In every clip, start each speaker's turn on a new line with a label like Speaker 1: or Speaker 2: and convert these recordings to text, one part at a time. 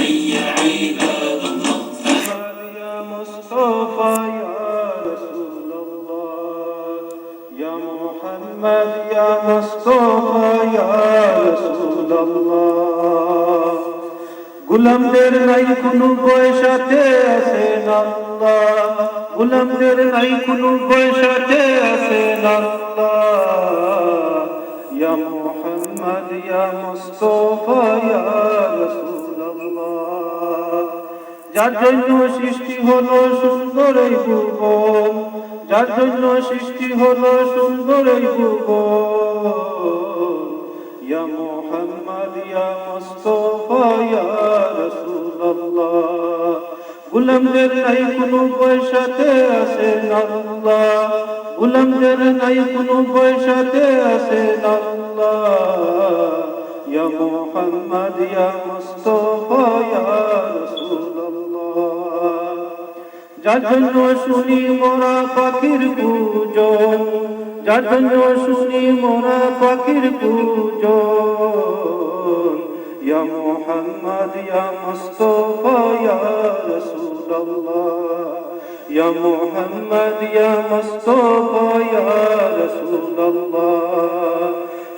Speaker 1: حي عباد الله
Speaker 2: يا مصطفى يا رسول الله يا محمد يا مصطفى يا رسول الله গোলামদের নাই কোনো বয়সাতে আছেন আল্লাহ গোলামদের নাই কোনো বয়সাতে আছেন আল্লাহ ইয়া মুহাম্মদ ইয়া মুস্তাফা ইয়া রাসূলুল্লাহ যার জন্য সৃষ্টি হলো সুন্দর এই ভুবন যার জন্য সৃষ্টি হলো সুন্দর এই ভুবন ইয়া মুহাম্মদ ইয়া মুস্তাফা ইয়া রাসূলুল্লাহ গোলামদের নাই কোনো পয়সাতে আছেন আল্লাহ গোলামদের নাই কোনো পয়সাতে আছেন আল্লাহ ইয়া মুহাম্মদ ইয়া মুস্তাফা ইয়া রাসূলুল্লাহ যার জন্য শুনি মোরা পাখির পূজন যার জন্য শুনি মোরা পাখির পূজন ইয়া মুহাম্মদ ইয়া মুস্তাফা ইয়া রাসূলুল্লাহ ইয়া মুহাম্মদ ইয়া মুস্তাফা ইয়া রাসূলুল্লাহ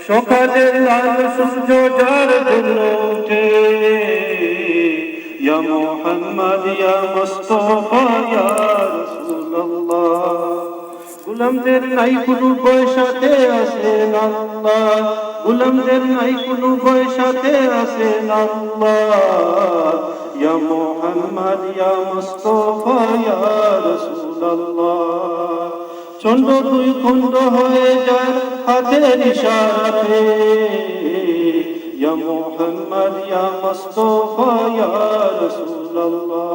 Speaker 2: সকালের লাল সূর্য যার জন্য ওঠে ইয়া মুহাম্মদ ইয়া মুস্তাফা ইয়া রাসূলুল্লাহ গোলামদের নাই কোনো পয়সাতে আছেন আল্লাহ গোলামদের নাই কোনো পয়সাতে আছেন আল্লাহ ইয়া মুহাম্মদ ইয়া মুস্তাফা ইয়া রাসূলুল্লাহ চন্দ্র দুই খণ্ড হয়ে যায় হাতের ইশারাতে ইয়া মুহাম্মদ ইয়া মুস্তাফা ইয়া রাসূলুল্লাহ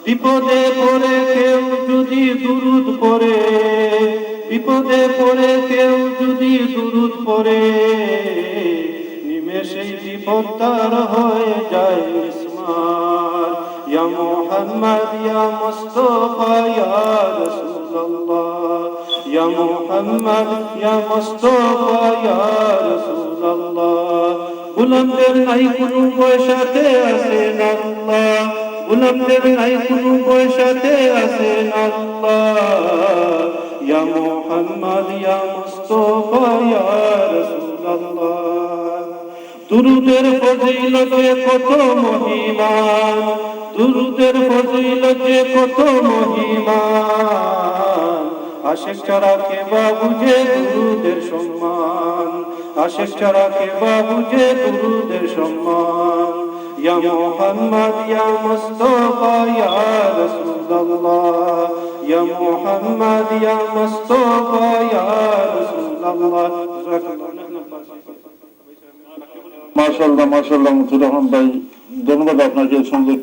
Speaker 2: বিপদে পড়ে কেউ যদি দুরূদ পড়ে বিপদে পড়ে কেউ যদি দুরূদ পড়ে নিমেষেই বিপদ তার হয়ে যায় মিসমার ইয়া মুহাম্মদ ইয়া মুস্তাফা ইয়া রাসূলুল্লাহ ইয়া মুহাম্মদ ইয়া মুস্তাফা ইয়া রাসূলুল্লাহ গোলামদের নাই কোনো পয়সাতে আছেন আল্লাহ গোলামদের নাই কোনো পয়সাতে আছেন আল্লাহ ইয়া মুহাম্মদ ইয়া মুস্তাফা ইয়া রাসূলুল্লাহ দুরূদের ফজিলতে কত মহিমান দুরূদের ফজিলতে কত মহিমান আশিক ছাড়া কে বা বুঝে দুরূদের সম্মান আশিক ছাড়া কে বা বুঝে দুরূদের সম্মান ইয়া মুহাম্মদ ইয়া মুস্তাফা ইয়া রাসূলুল্লাহ ইয়া মুহাম্মদ ইয়া মুস্তাফা ইয়া রাসূলুল্লাহ
Speaker 3: মাশাআল্লাহ মাশাআল্লাহ মুতুর রহমান ভাই ধন্যবাদ আপনাকে সঙ্গে